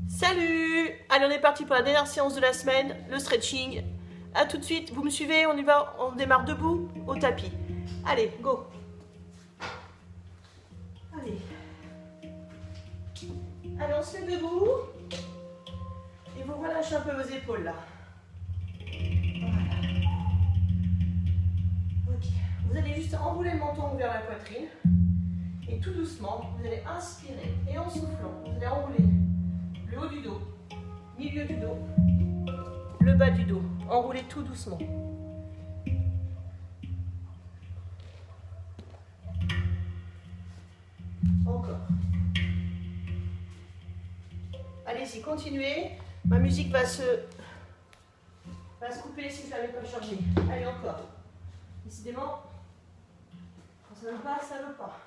Salut! Allez, on est parti pour la dernière séance de la semaine, le stretching. A tout de suite, vous me suivez, on y va, on démarre debout, au tapis. Allez, go! Allez. Allez, on se met debout. Et vous relâchez un peu vos épaules là. Voilà. Ok. Vous allez juste enrouler le menton vers la poitrine. Et tout doucement, vous allez inspirer. Et en soufflant, vous allez enrouler le haut du dos, milieu du dos, le bas du dos. Enroulez tout doucement. Encore. Allez-y, continuez. Ma musique va se couper si je ne l'avais pas chargée. Allez, encore. Décidément, quand ça ne veut pas, ça ne veut pas.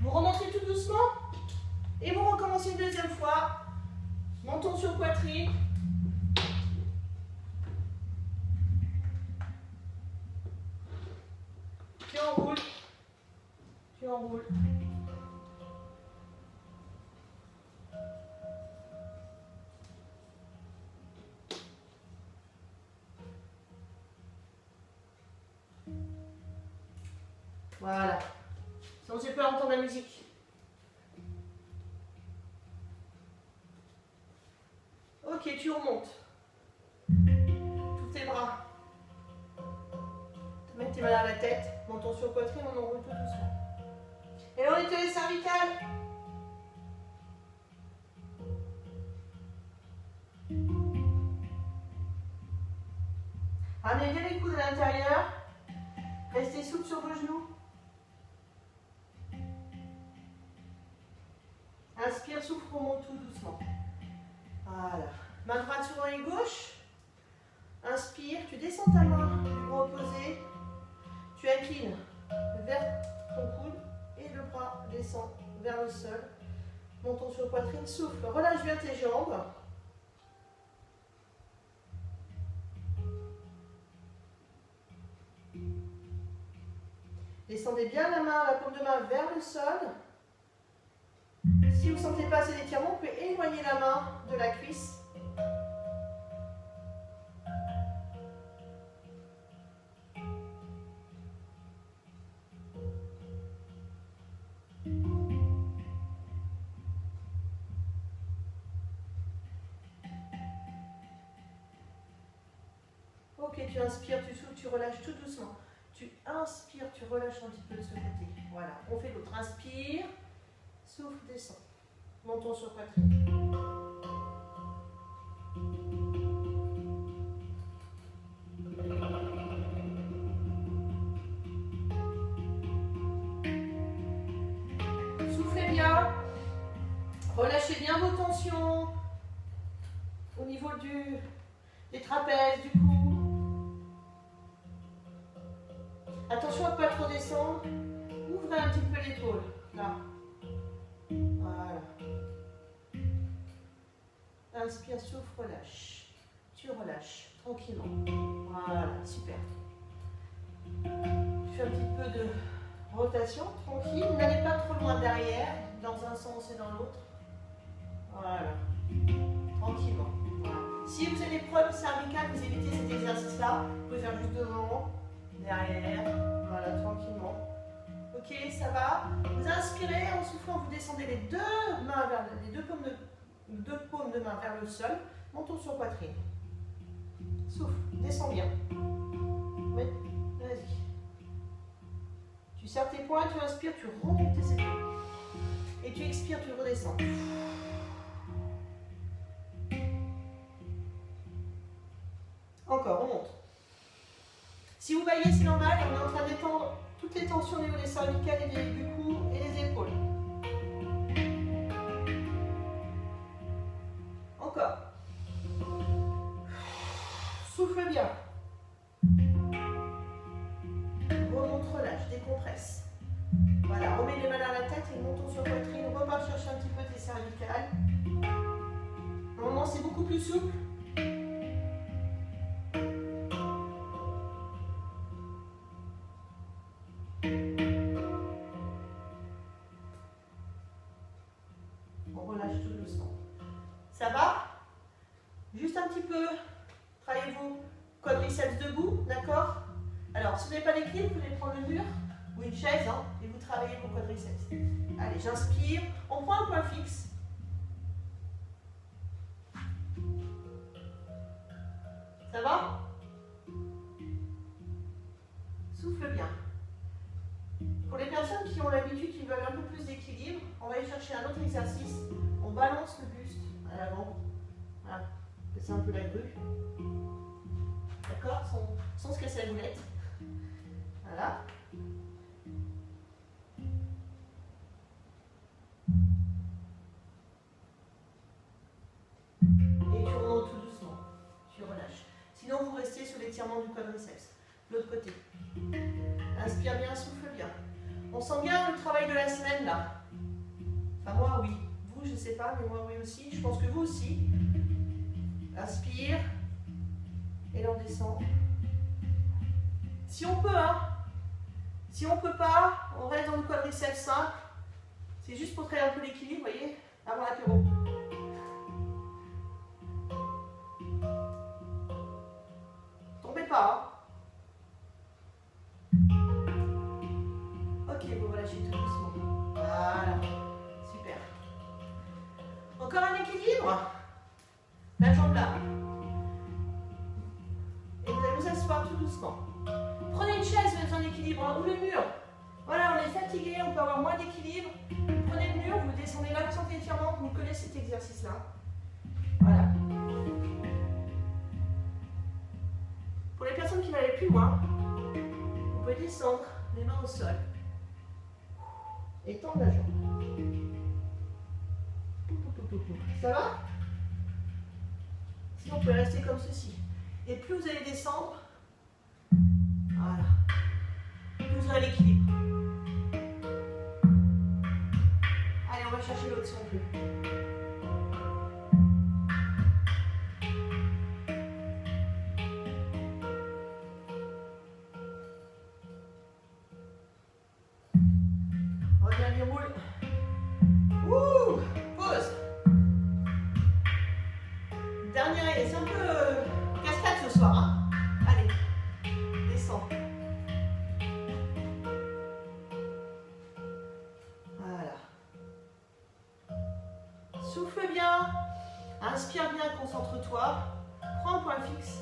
Vous remontez tout doucement et vous recommencez une deuxième fois. Menton sur poitrine. Tu enroules. Tu enroules. Voilà. Sinon, j'ai peur d'entendre la musique. Ok, tu remontes. Tous tes bras. Mets tes mains à la tête. Menton sur poitrine, on enroule tout doucement. Et on nettoie les cervicales. Ramenez bien les coudes à l'intérieur. Restez souple sur vos genoux. Inspire, souffle, remonte tout doucement. Voilà. Main droite sur l'oreille gauche. Inspire, tu descends ta main du bras opposé. Tu inclines vers ton coude et le bras descend vers le sol. Menton sur poitrine, souffle. Relâche bien tes jambes. Descendez bien la main, la paume de main vers le sol. Si vous ne sentez pas assez d'étirement, vous pouvez éloigner la main de la cuisse. Ok, tu inspires, tu souffles, tu relâches tout doucement. Tu inspires, tu relâches un petit peu de ce côté. Voilà, on fait l'autre. Inspire, souffle, descend. Menton sur poitrine. Soufflez bien. Relâchez bien vos tensions au niveau des trapèzes, du cou. Attention à ne pas trop descendre. Ouvrez un petit peu l'épaule. Là. Voilà. Inspire, souffle, relâche. Tu relâches tranquillement. Voilà, super. Tu fais un petit peu de rotation, tranquille. N'allez pas trop loin derrière, dans un sens et dans l'autre. Voilà. Tranquillement. Voilà. Si vous avez des problèmes cervicales, vous évitez cet exercice-là. Vous pouvez faire juste devant, derrière. Voilà, tranquillement. Ok, ça va. Vous inspirez, en soufflant, vous descendez les deux mains vers les deux paumes de main vers le sol. Menton sur poitrine. Souffle, descends bien. Oui, vas-y. Tu serres tes poings, tu inspires, tu remontes tes épaules. Et tu expires, tu redescends. Encore, on monte. Si vous voyez, c'est normal, on est en train d'étendre toutes les tensions au niveau des cervicales et du cou et des épaules. Encore. Souffle bien. Remonte, relâche, décompresse. Voilà, remets les mains à la tête et menton sur poitrine. Repars chercher un petit peu tes cervicales. Normalement, c'est beaucoup plus souple. On relâche tout doucement. Ça va? Juste un petit peu. Travaillez-vous quadriceps debout, d'accord? Alors, si vous n'avez pas d'équilibre, vous pouvez prendre le mur ou une chaise hein, et vous travaillez vos quadriceps. Allez, j'inspire. On prend un point fixe. Ça va? Souffle bien. Pour les personnes qui ont l'habitude, qui veulent un peu plus d'équilibre, on va aller chercher un autre exercice. On balance le buste à l'avant. Voilà. C'est un peu la grue. D'accord? Sans se casser la boulette. Voilà. Et tu remontes tout doucement. Tu relâches. Sinon, vous restez sur l'étirement du quadriceps. L'autre côté. Inspire bien, souffle bien. On sent bien le travail de la semaine là. Enfin, moi, oui. Vous, je ne sais pas, mais moi, oui aussi. Je pense que vous aussi. Inspire. Et là, on descend. Si on peut, hein. Si on ne peut pas, on reste dans le quadriceps simple. C'est juste pour créer un peu l'équilibre, vous voyez, avant l'apéro. Tombez pas, hein. Ok, vous relâchez tout doucement. Voilà, super. Encore un équilibre. La jambe là. Et vous allez vous asseoir tout doucement. Prenez une chaise, vous êtes en équilibre, hein, ou le mur. Voilà, on est fatigué, on peut avoir moins d'équilibre. Prenez le mur, vous descendez là, vous sentez l'étirement, vous connaissez cet exercice-là. Voilà. Pour les personnes qui veulent aller plus loin, vous pouvez descendre, les mains au sol. Et tendre la jambe. Ça va? Sinon, vous pouvez rester comme ceci. Et plus vous allez descendre, voilà, plus vous aurez l'équilibre. Allez, on va chercher l'autre si on peut. Reviens, les roules. Ouh, pause. Dernière, c'est un peu cascade ce soir, hein. Allez, descends. Voilà. Souffle bien, inspire bien, concentre-toi. Prends un point fixe.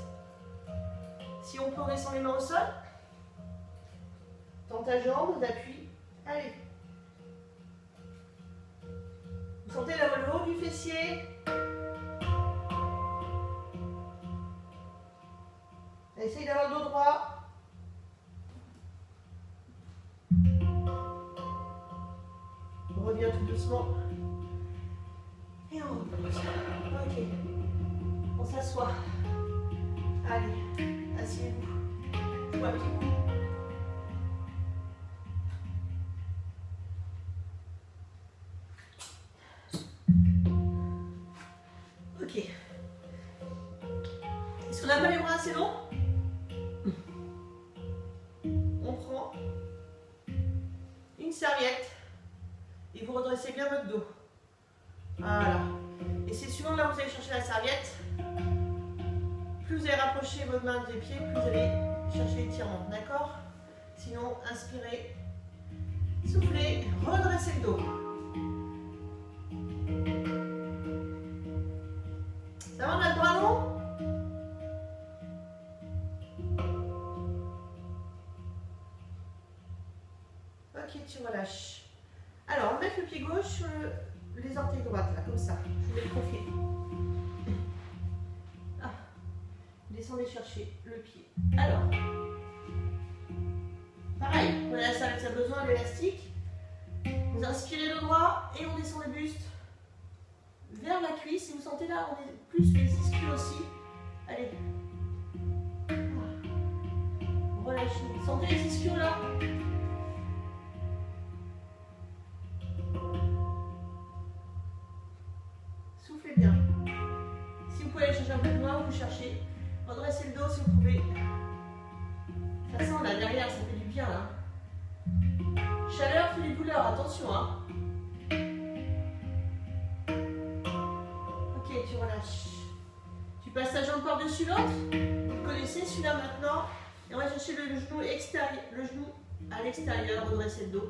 Si on peut, on descend les mains au sol. Tends ta jambe d'appui. Allez. Vous sentez le haut du fessier. Essayez d'avoir le dos droit. On revient tout doucement. Et on repose. Ok. On s'assoit. Allez, asseyez-vous. Jouez un petit coup. Ok. Est-ce qu'on n'a pas les bras assez longs? On prend une serviette et vous redressez bien votre dos. Voilà. Et c'est suivant là où vous allez chercher la serviette. Plus vous allez rapprocher vos mains des pieds, plus vous allez chercher l'étirement. D'accord? Sinon, inspirez, soufflez, redressez le dos. Ça va, on a le bras long? Ok, tu relâches. Alors, on va mettre le pied gauche sur les orteils droites, là, comme ça. Je vais le confier. Ah. Descendez chercher le pied. Alors, pareil, vous avez la serviette, ça a besoin d'élastique. Vous inspirez le droit et on descend le buste vers la cuisse. Si vous sentez là, on est plus les ischios aussi. Allez. Relâchez. Sentez les ischios là. Soufflez bien. Si vous pouvez aller chercher un peu de loin, vous cherchez. Redressez le dos si vous pouvez. De toute façon, là derrière, ça fait du bien là. couleur, attention hein. Ok, tu relâches. Tu passes ta jambe par-dessus l'autre. Vous connaissez celui-là maintenant. Et on va chercher le genou extérieur, le genou à l'extérieur, redresser le dos.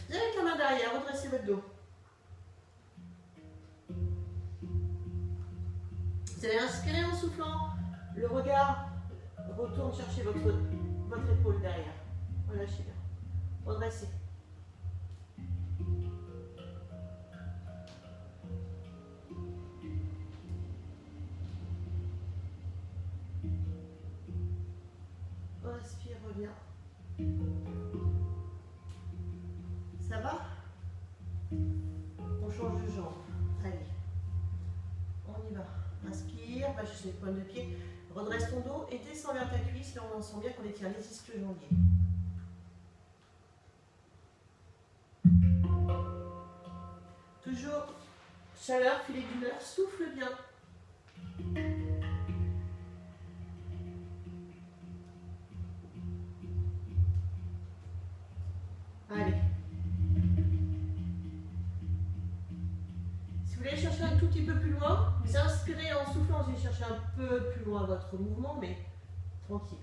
Vous avez la main derrière, redressez votre dos. Vous allez inspirer en soufflant. Le regard retourne chercher votre épaule derrière. Relâchez bien. Redressez. Respire, reviens. Ça va? On change de jambe. Allez. On y va. Inspire, va chercher les pointes de pied. Redresse ton dos et descends vers ta cuisse. Là, on sent bien qu'on étire les ischio-jambiers. Toujours chaleur, filet d'humeur. Souffle bien. Allez. Si vous voulez chercher un tout petit peu plus loin, vous inspirez en soufflant, vous allez chercher un peu plus loin votre mouvement, mais tranquille.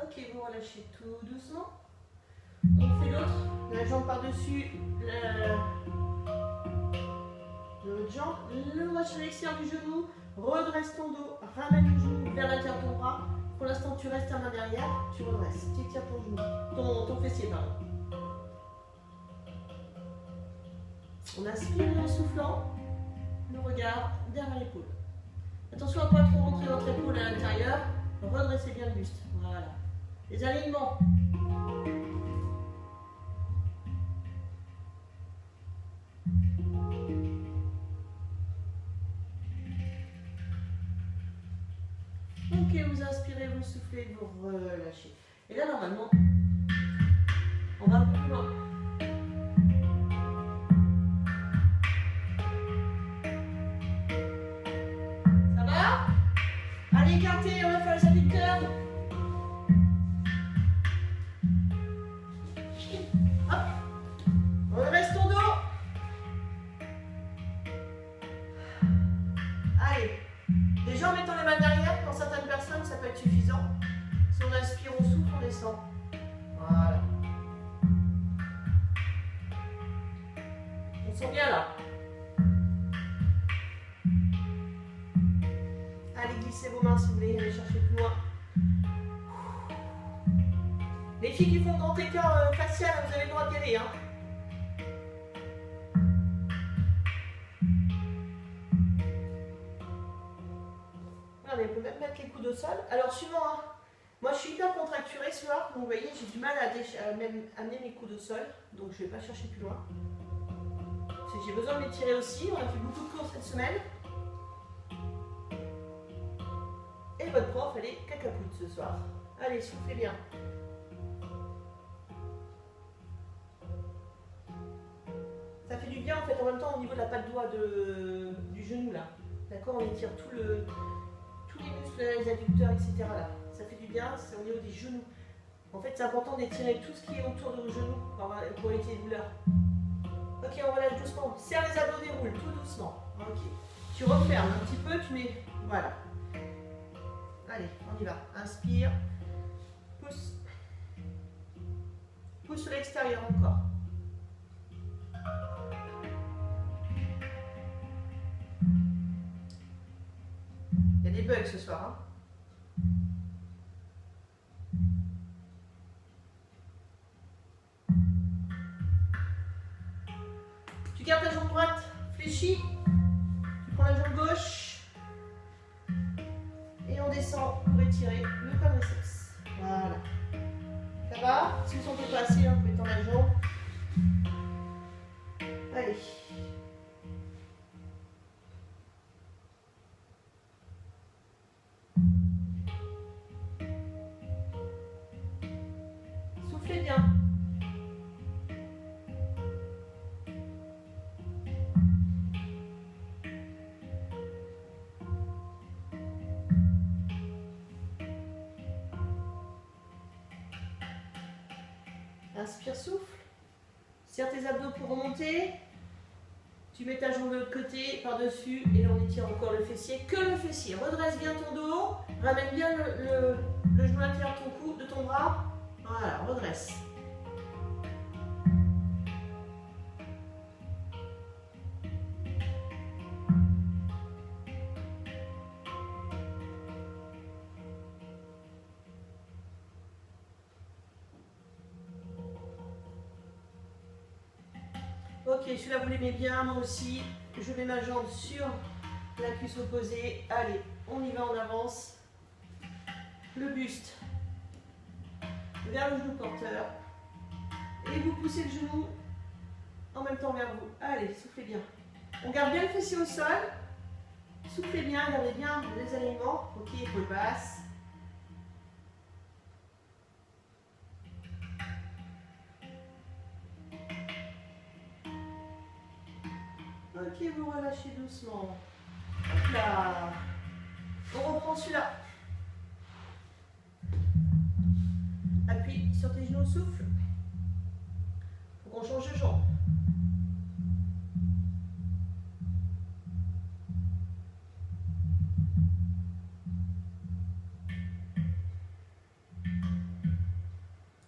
Ok, vous relâchez tout doucement. On fait l'autre, la jambe par-dessus l'autre jambe, le watch à l'extérieur du genou, redresse ton dos, ramène le genou vers l'intérieur de ton bras. Pour l'instant, tu restes ta main derrière, tu redresses, tu étires ton genou, ton fessier, pardon. On inspire en soufflant, le regard derrière l'épaule. Attention à ne pas trop rentrer votre épaule à l'intérieur, redressez bien le buste. Voilà. Les alignements. Ok, vous inspirez, vous soufflez, vous relâchez. Et là, normalement, on va un peu plus loin. Ça va? Allez, écartez, on va faire les adducteurs. Hop. Redresse ton dos. Allez. Déjà en mettant les mains derrière, pour certaines personnes, ça peut être suffisant. Si on inspire, on souffle, on descend. Voilà. On sent bien là. Allez, glissez vos mains si vous voulez aller chercher plus loin. Les filles qui font grand écart facial, vous avez le droit d'y aller. Hein. On peut même mettre les coudes au sol. Alors suivant, hein. Moi je suis hyper contracturée ce soir, donc vous voyez j'ai du mal à même amener mes coudes au sol, donc je ne vais pas chercher plus loin. J'ai besoin de m'étirer aussi, on a fait beaucoup de cours cette semaine. Et votre prof elle est cacapoute ce soir. Allez, soufflez bien. Ça fait du bien en fait en même temps au niveau de la patte doigt du genou là. D'accord, on étire tous les muscles, les adducteurs, etc. là. Ça fait du bien, c'est au niveau des genoux. En fait, c'est important d'étirer tout ce qui est autour de vos genoux pour éviter les douleurs. Ok, on relâche doucement. Serre les abdos, déroule tout doucement. Ok. Tu refermes un petit peu, tu mets. Voilà. Allez, on y va. Inspire. Pousse. Pousse sur l'extérieur encore. Il y a des bugs ce soir. Hein. Tu gardes ta jambe droite fléchie. Tu prends la jambe gauche. Et on descend pour étirer le quadriceps. Voilà. Ça va? Si vous ne sentez pas assez, vous pouvez tendre la jambe. Allez. Soufflez bien. Inspire, souffle. Serre tes abdos pour remonter. Tu mets ta jambe de l'autre côté, par-dessus, et là on étire encore le fessier. Que le fessier. Redresse bien ton dos. Ramène bien le genou à l'intérieur de ton cou, de ton bras. Voilà, redresse. Ok, celui-là vous l'aimez bien, moi aussi. Je mets ma jambe sur la cuisse opposée. Allez, on y va, on avance. Le buste vers le genou porteur. Et vous poussez le genou en même temps vers vous. Allez, soufflez bien. On garde bien le fessier au sol. Soufflez bien, gardez bien les alignements. Ok, épaule basse. Ok, vous relâchez doucement. Hop là. On reprend celui-là. Appuie sur tes genoux, souffle. Faut qu'on change de jambe.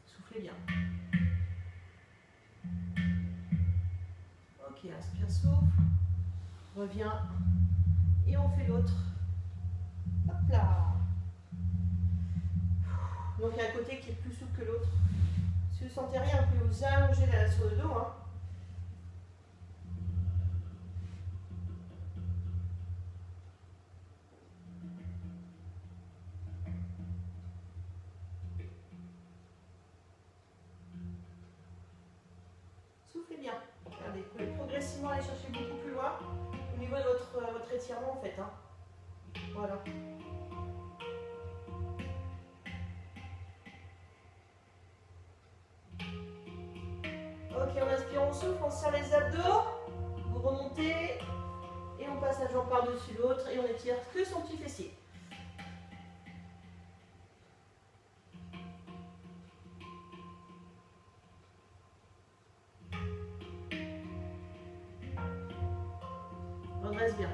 Soufflez bien. Ok, inspire, souffle. Reviens. Et on fait l'autre. Hop là. Donc il y a un côté qui est plus souple que l'autre. Si vous ne sentez rien, vous pouvez vous allonger là sur le dos. Hein. Soufflez bien. Regardez, vous pouvez progressivement aller chercher beaucoup plus loin au niveau de votre étirement en fait. Hein. Voilà. Ok, on inspire, on souffle, on serre les abdos, vous remontez et on passe la jambe par-dessus l'autre et on étire que son petit fessier. Redresse bien.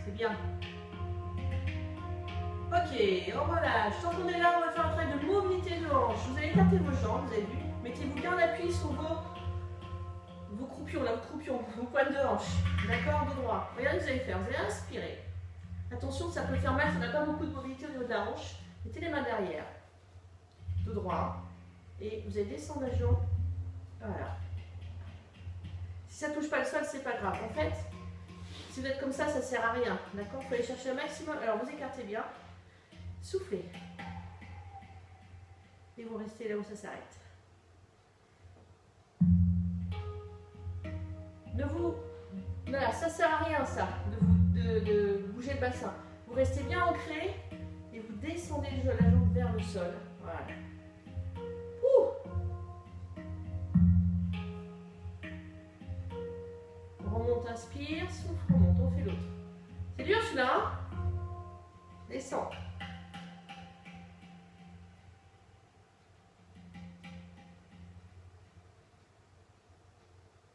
C'est bien. Ok, on relâche. Tant qu'on est là, on va faire un travail de mobilité de hanche. Vous allez écarter vos jambes, vous avez vu. Mettez-vous bien en appui sur vos croupions, là, vos pointes de hanche. D'accord, dos droit. Regardez ce que vous allez faire. Vous allez inspirer. Attention, ça peut faire mal, ça n'a pas beaucoup de mobilité au niveau de la hanche. Mettez les mains derrière. Dos droit. Et vous allez descendre la jambe. Voilà. Si ça ne touche pas le sol, c'est pas grave. En fait, si vous êtes comme ça ne sert à rien. D'accord? Il faut aller chercher le maximum. Alors, vous écartez bien. Soufflez. Et vous restez là où ça s'arrête. Voilà, ça sert à rien ça, de bouger le bassin. Vous restez bien ancré et vous descendez la jambe vers le sol. Voilà. On remonte, inspire, souffle, remonte, on fait l'autre. C'est dur celui-là, hein? Descends.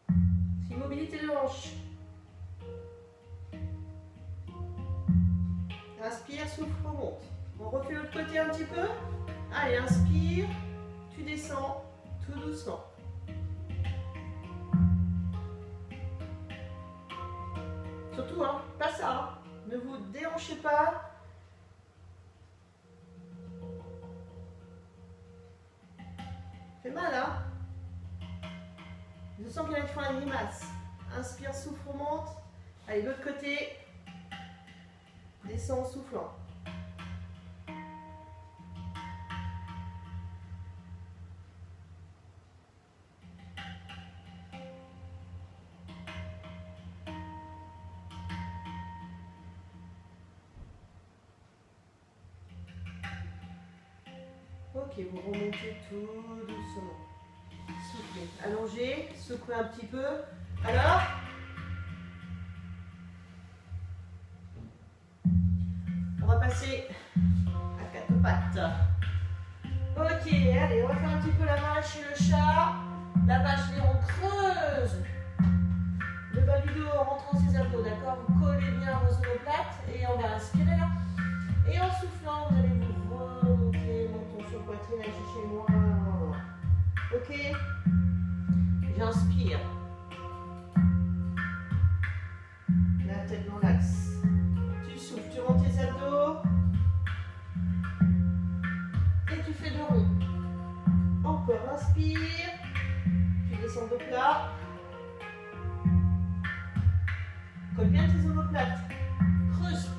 C'est une mobilité de hanche. Inspire, souffle, remonte. On refait l'autre côté un petit peu. Allez, inspire, tu descends tout doucement. Surtout, hein, pas ça. Hein. Ne vous déhanchez pas. Fait mal, hein? Je sens qu'il y en a qui font la grimace. Inspire, souffle, remonte. Allez, l'autre côté. Descends en soufflant. Ok, vous remontez tout doucement. Soufflez. Allongez, secouez un petit peu. Alors, on va passer pattes. Ok, allez, on va faire un petit peu la vache et le chat. La vache, on creuse le bas du dos en rentrant ses abdos, d'accord? Vous collez bien vos omoplates et on va inspirer là. Et en soufflant, vous allez vous remonter, menton sur poitrine, allez chercher loin. Ok? J'inspire. La tête dans l'axe. Tu souffles, tu montes tes abdos. Et tu fais deux ronds. Encore, inspire. Tu descends de plat. Colle bien tes omoplates. Creuse.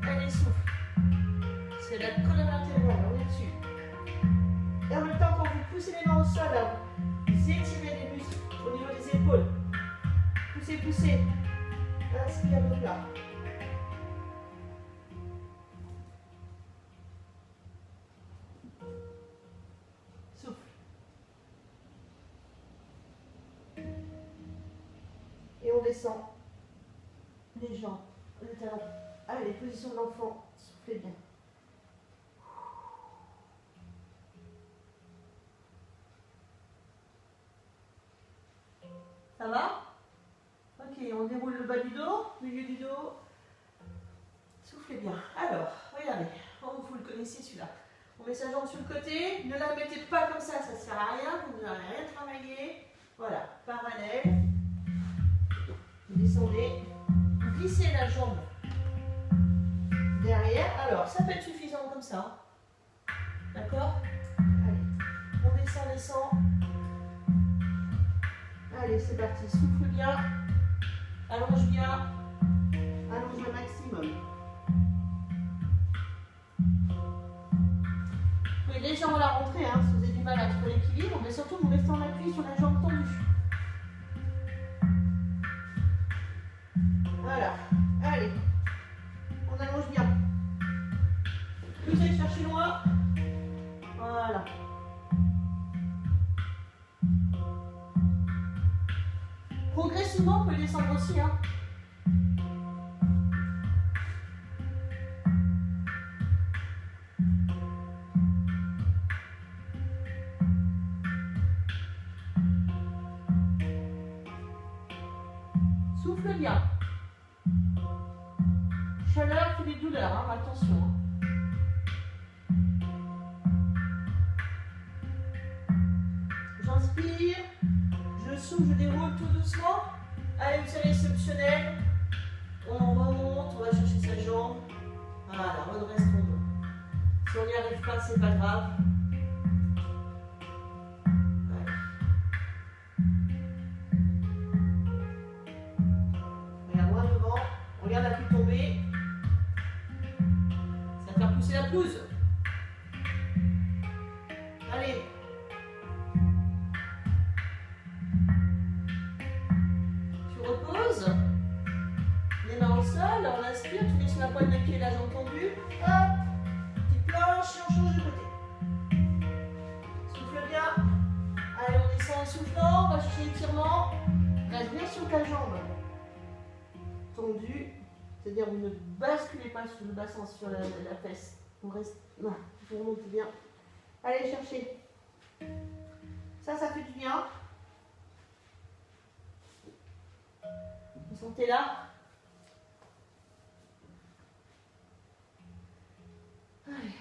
Allez, souffle. C'est la colonne vertébrale, on est dessus. Et en même temps, quand vous poussez les mains au sol, là, vous étirez les muscles au niveau des épaules. Poussez, poussez. Inspire le plat. Souffle. Et on descend les jambes, le talon. Allez, position de l'enfant. Soufflez bien. Ça va? Ok, on déroule le bas du dos, milieu du dos. Soufflez bien. Alors, regardez. Oh, vous le connaissez celui-là. On met sa jambe sur le côté. Ne la mettez pas comme ça ne sert à rien. Vous n'avez rien travaillé. Voilà, parallèle. Vous descendez. Vous glissez la jambe derrière. Alors, ça peut être suffisant comme ça. D'accord? Allez, on descend, descend. Allez, c'est parti. Souffle bien. Allonge bien. Allonge le maximum. Vous pouvez légèrement la rentrer hein, si vous avez du mal à trouver l'équilibre, mais surtout vous restez en appui sur la jambe tendue. Voilà. Allez. On allonge bien. Poussez, cherchez loin. Voilà. Progressivement, on peut descendre aussi. Hein. Souffle bien. Chaleur, puis les douleurs, hein, attention. J'inspire, je souffle, je déroule tout doucement. Allez, vous savez, exceptionnel. On remonte, on va chercher sa jambe. Voilà, redresse ton dos. Si on n'y arrive pas, c'est pas grave. Regarde loin devant, regarde la pluie tomber. Ça va faire pousser la pelouse. Allez. Tu reposes. Les mains au sol, on inspire, tu mets sur la pointe de pied, la jambe tendue. Hop. Petite planche et on change de côté. Souffle bien. Allez, on descend en soufflant, on va chercher l'étirement. Reste bien sur ta jambe. Tendue. C'est-à-dire vous ne basculez pas sur le bassin, sur la fesse. On reste là, vous remontez bien. Allez chercher. Ça fait du bien. Vous sentez là? Allez.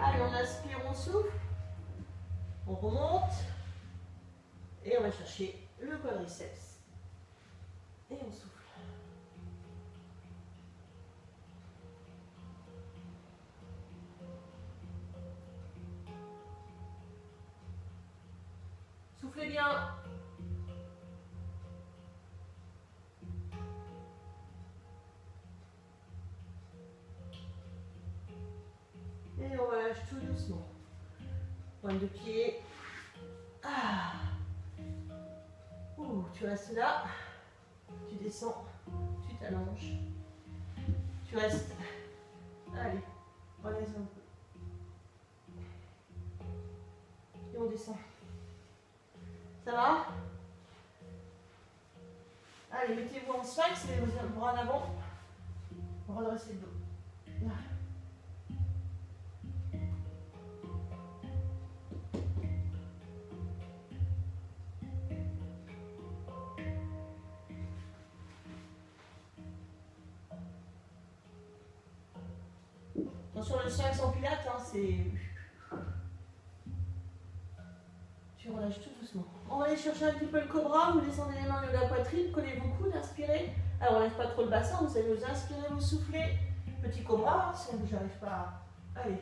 Allez, on inspire, on souffle. On remonte. Et on va chercher le quadriceps. Et on souffle. Soufflez bien. Et on relâche tout doucement. Pointe de pied. Ah. Ouh, tu restes là, tu descends, tu t'allonges, tu restes. Allez, relève un peu. Et on descend. Ça va? Allez, mettez-vous en sphinx, les bras en avant. Redressez le dos. Là. Attention, le sphinx en pilates, hein, c'est... Tu relâches tout doucement. On va aller chercher un petit peu le cobra, vous descendez les mains de la poitrine, collez vos coudes, inspirez. Alors on lève pas trop le bassin, vous allez vous inspirer, vous soufflez. Petit cobra, si j'arrive pas à... Allez.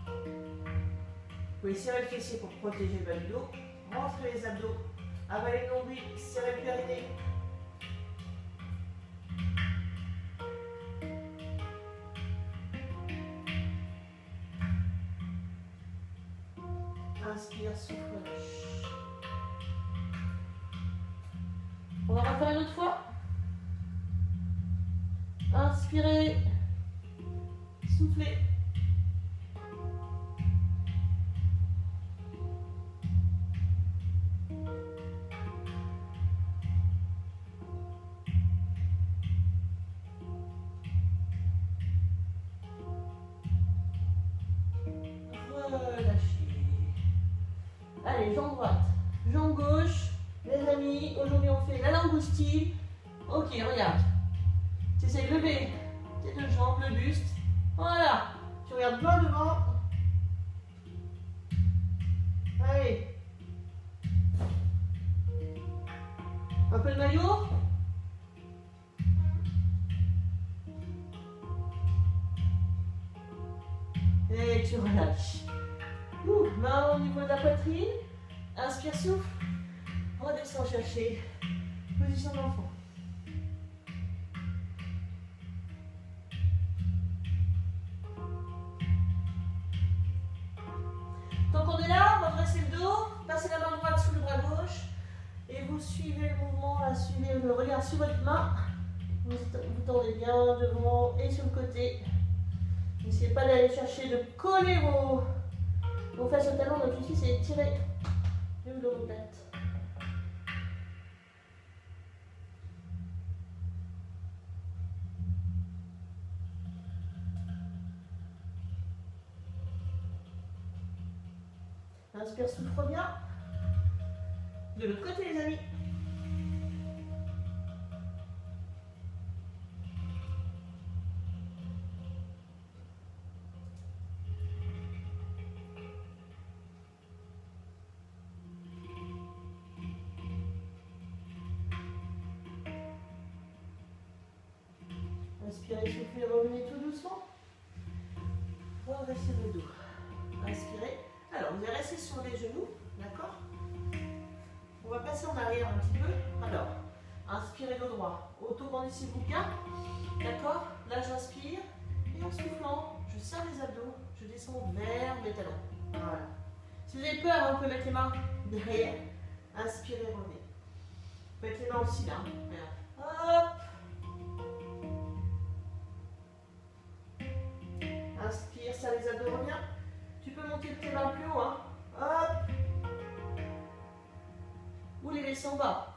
Vous pouvez serrer le fessier pour protéger le bas du dos. Rentrez les abdos. Avalez le nombril, serrez le périnée. Inspire, souffle, relâche. On va refaire une autre fois. Inspirez. Soufflez. Allez, jambe droite, jambe gauche. Les amis, aujourd'hui on fait la langoustine. Ok, regarde. Tu essaies de lever tes deux jambes, le buste. Voilà. Tu regardes droit devant. Allez. Un peu de maillot. Et tu relâches. Main au niveau de la poitrine. Inspire, souffle. Redescends chercher. Position d'enfant. Tant qu'on est là, redressez le dos. Passez la main droite sous le bras gauche. Et vous suivez le mouvement. Là, suivez le regard sur votre main. Vous tendez bien devant et sur le côté. N'essayez pas d'aller chercher de coller vos fesses au talon. Donc ici, c'est tirer le l'omoplate. Inspire, souffle bien. De l'autre côté, les amis. Inspirez, soufflez, revenez tout doucement. Redressez le dos. Inspirez. Alors, vous allez rester sur les genoux, d'accord? On va passer en arrière un petit peu. Alors, inspirez le droit. Auto-bandissez-vous bien, d'accord? Là, j'inspire. Et en soufflant, je serre les abdos. Je descends vers mes talons. Voilà. Si vous avez peur, vous pouvez mettre les mains derrière. Inspirez, revenez. Vous pouvez mettre les mains aussi là. Hop. Inspire, serre les abdos, reviens. Tu peux monter tes mains plus haut, hein. Hop. Ou les laisser en bas.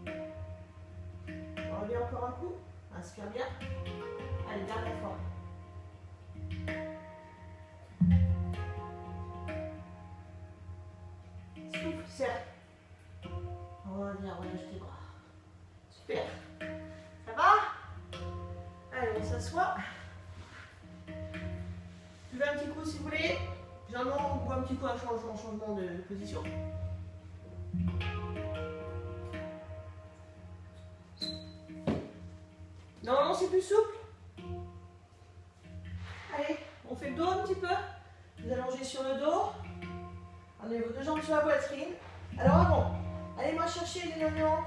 On revient encore un coup. Inspire bien. Allez, dernière fois. Souffle, serre. Reviens, relâche tes bras. Super. Ça va? Allez, on s'assoit. Levez un petit coup si vous voulez. Généralement, on boit un petit coup en changement de position. Normalement, c'est plus souple. Allez, on fait le dos un petit peu. Vous allongez sur le dos. Amenez vos deux jambes sur la poitrine. Alors avant, allez-moi chercher l'éloignement.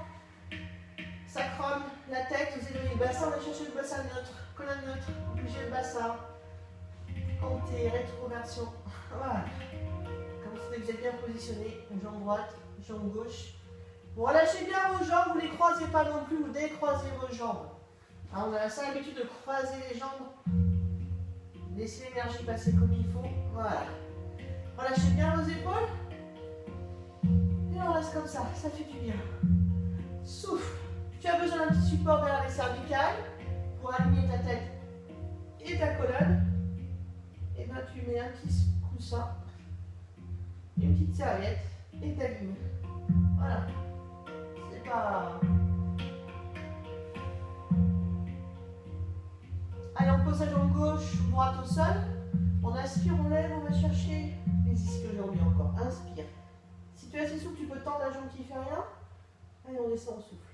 Sacrum, la tête, vous éloignez le bassin. Allez chercher le bassin neutre. Colonne neutre. Bougez le bassin. Comptez, rétroversion. Voilà. Comme que vous êtes bien positionné. Jambe droite, jambe gauche. Vous relâchez bien vos jambes, vous ne les croisez pas non plus, vous décroisez vos jambes. Alors, on a la seule habitude de croiser les jambes. Laissez l'énergie passer comme il faut. Voilà. Relâchez bien vos épaules. Et on reste comme ça fait du bien. Souffle. Tu as besoin d'un petit support derrière les cervicales pour aligner ta tête et ta colonne. Et bien tu mets un petit coussin, une petite serviette et t'alignes. Voilà. C'est pas... Allez, on pose sa jambe gauche ou droite au sol. On aspire, on lève, on va chercher les ischio-jambiers encore. Inspire. Si tu es assez souple, tu peux tendre la jambe qui ne fait rien. Allez, on descend, on souffle.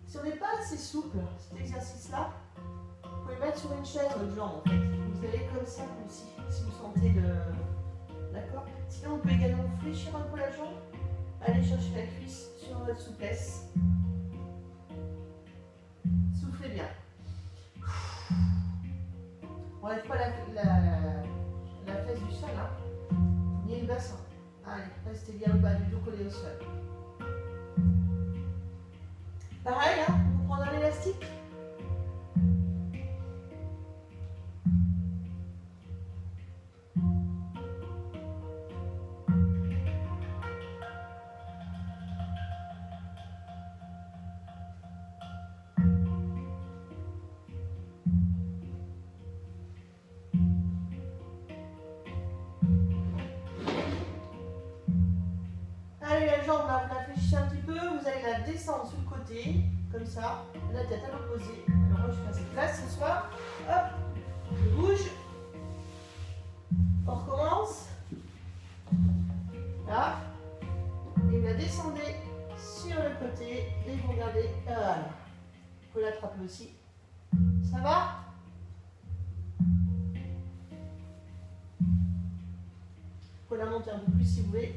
Si on n'est pas assez souple, cet exercice-là, vous pouvez mettre sur une chaise votre jambe en fait. Vous allez comme ça, comme si vous sentez le... D'accord? Sinon, vous pouvez également fléchir un peu la jambe. Allez chercher la cuisse sur votre souplesse. Soufflez bien. On ne lève pas la fesse du sol, hein, ni le bassin. Allez, restez bien le bas du dos collé au sol. Pareil, hein, vous prenez un élastique. Allez, la jambe, là, vous la fléchissez un petit peu, vous allez la descendre sur le côté, comme ça, la tête à l'opposé. Alors moi, je fais assez place ce soir. Hop, je bouge. On recommence. Là. Et vous la descendez sur le côté et vous regardez. Voilà. Vous pouvez l'attraper aussi. Ça va? Vous pouvez la monter un peu plus si vous voulez.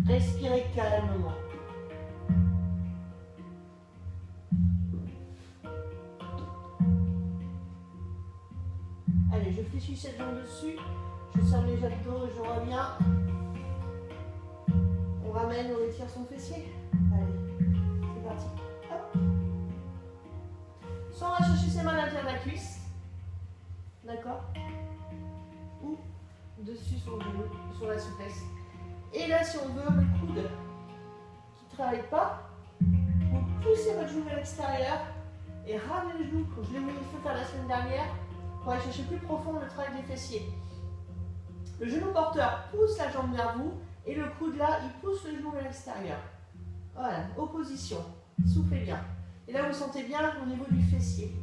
Respirez calmement. Allez, je fléchis cette jambe dessus. Je serre les abdos, je reviens. On ramène, on étire son fessier. Allez, c'est parti. Hop. Soit on va chercher ses mains à l'intérieur de la cuisse. D'accord? Ou dessus sur le genou, sur la souplesse. Et là, si on veut, le coude qui ne travaille pas, vous poussez votre genou vers l'extérieur et ramenez le genou, comme je l'ai fait faire la semaine dernière, pour aller chercher plus profond le travail des fessiers. Le genou porteur pousse la jambe vers vous et le coude là, il pousse le genou vers l'extérieur. Voilà, opposition. Soufflez bien. Et là, vous sentez bien au niveau du fessier.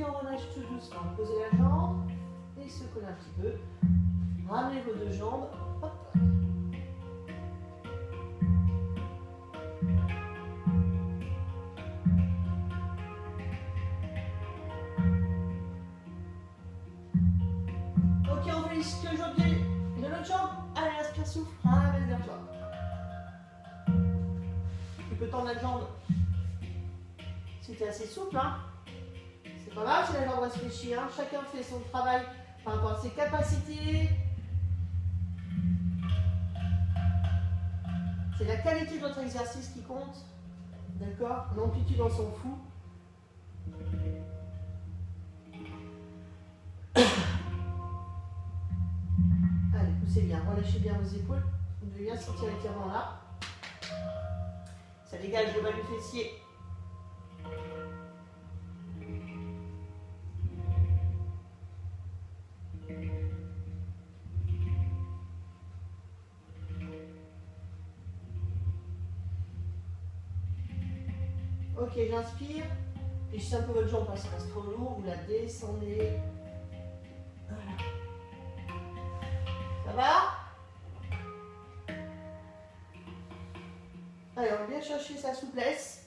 On relâche tout doucement. Posez la jambe et secouez un petit peu. Ramenez vos deux jambes. Hop. Ok, on fait ici aujourd'hui de l'autre jambe. Allez, inspire, souffle. Ramène vers toi. Tu peux tendre la jambe si tu es assez souple, hein. C'est pas grave si la jambe va se fléchir, hein. Chacun fait son travail par rapport à ses capacités. C'est la qualité de votre exercice qui compte. D'accord? L'amplitude, on s'en fout. Allez, poussez bien, relâchez bien vos épaules. Vous devez bien sentir l'étirement là. Ça dégage le bas du fessier. Ok, j'inspire. Et je sens un peu votre jambe parce que ça reste trop lourd. Vous la descendez. Voilà. Ça va? Allez, on va bien bien chercher sa souplesse.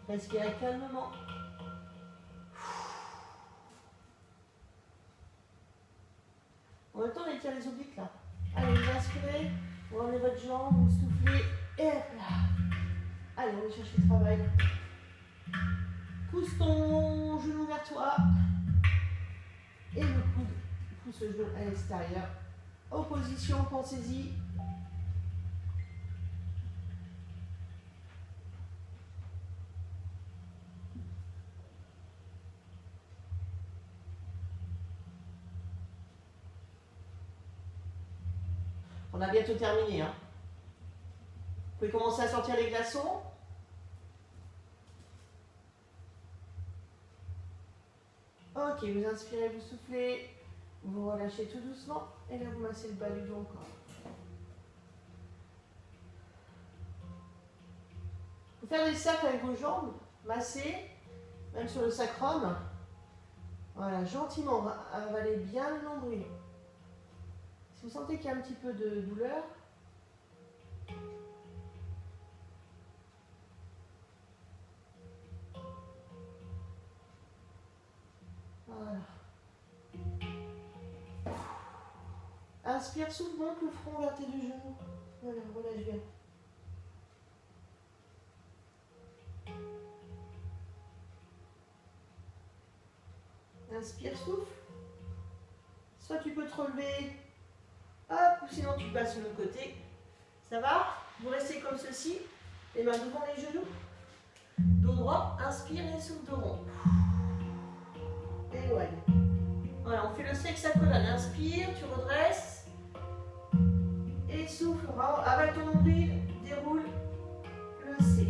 Respirez calmement. En même temps, on étire les obliques là. Allez, vous inspirez, vous rendez votre jambe, vous soufflez, et hop là. Allez, on va chercher le travail. Pousse ton genou vers toi. Et le coude, pousse le genou à l'extérieur. Opposition, pensez-y. On a bientôt terminé. Hein. Vous pouvez commencer à sortir les glaçons. Ok, vous inspirez, vous soufflez, vous relâchez tout doucement et là vous massez le bas du dos encore. Vous faites des cercles avec vos jambes, massez, même sur le sacrum. Voilà, gentiment, avalez bien le nombril. Si vous sentez qu'il y a un petit peu de douleur, voilà. Inspire, souffle, monte le front vers tes deux genoux. Voilà, relâche bien. Inspire, souffle. Soit tu peux te relever, hop, ou sinon tu passes sur le côté. Ça va? Vous restez comme ceci, les mains devant les genoux. Dos droit, inspire et souffle dos rond. Éloigne. Voilà, on fait le C avec sa colonne. Inspire, tu redresses. Et souffle, avale ton nombril, déroule le C.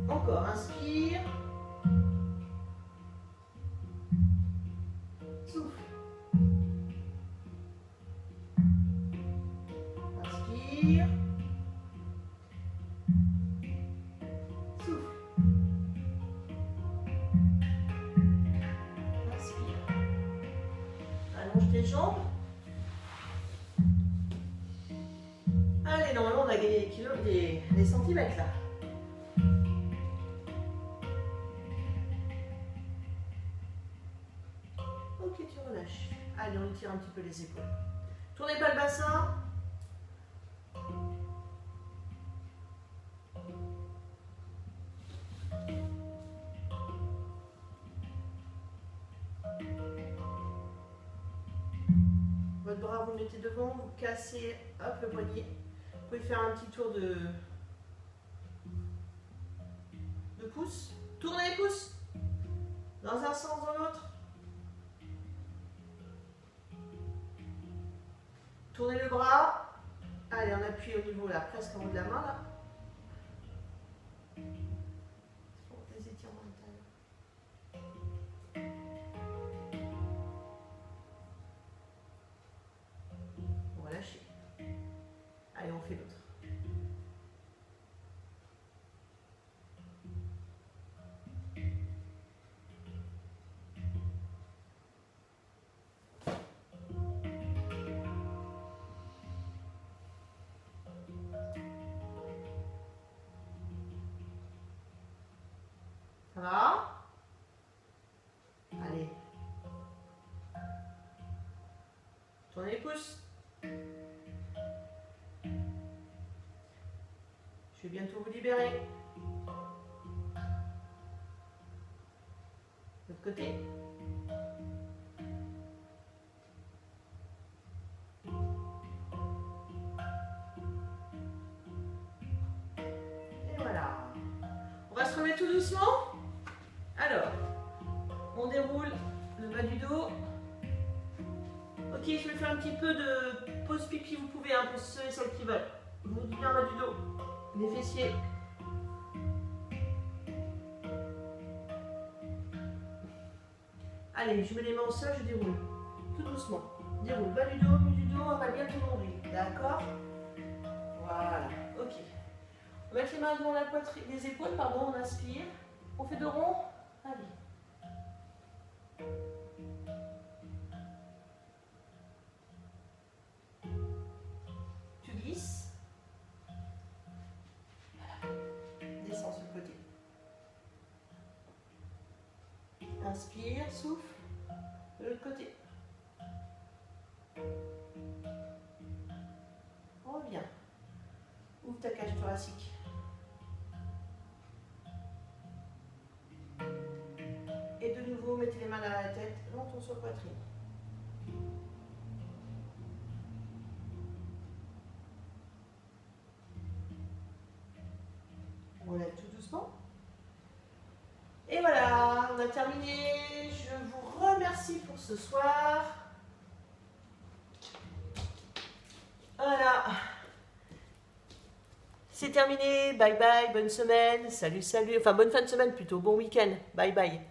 Encore, inspire. Souffle. Inspire. Souffle. Inspire. Allonge tes jambes. Allez, normalement on a gagné des kilos, des centimètres là. Ok, tu relâches. Allez, on étire un petit peu les épaules. Tournez pas le bassin. Votre bras, vous le mettez devant, vous cassez, hop, le poignet. Vous pouvez faire un petit tour de pouce. Tournez les pouces. Dans un sens, dans l'autre. Tournez le bras. Allez, on appuie au niveau là, presque en haut de la main là. Les étirements intérieurs. On va lâcher. Allez, on fait l'autre. Ça va? Allez. Tournez les pouces. Je vais bientôt vous libérer. De l'autre côté. Et voilà. On va se remettre tout doucement. Alors, on déroule le bas du dos. Ok, je vais faire un petit peu de pause pipi, vous pouvez, hein, pour ceux et celles qui veulent. Vous bien le bas du dos, les fessiers. Allez, je mets les mains au sol, je déroule. Tout doucement. Déroule, bas du dos, on va bien tomber. D'accord? Voilà, ok. On va mettre les mains devant la poitrine, les épaules, pardon, on inspire. On fait deux ronds. Allez. Tu glisses. Voilà. Descends sur le côté. Inspire, souffle. De l'autre côté. Reviens. Ouvre ta cage thoracique. Et de nouveau, mettez les mains derrière la tête, menton sur la poitrine. On lève tout doucement. Et voilà, on a terminé. Je vous remercie pour ce soir. Voilà. C'est terminé. Bye bye, bonne semaine. Salut, salut. Enfin, bonne fin de semaine plutôt. Bon week-end. Bye bye.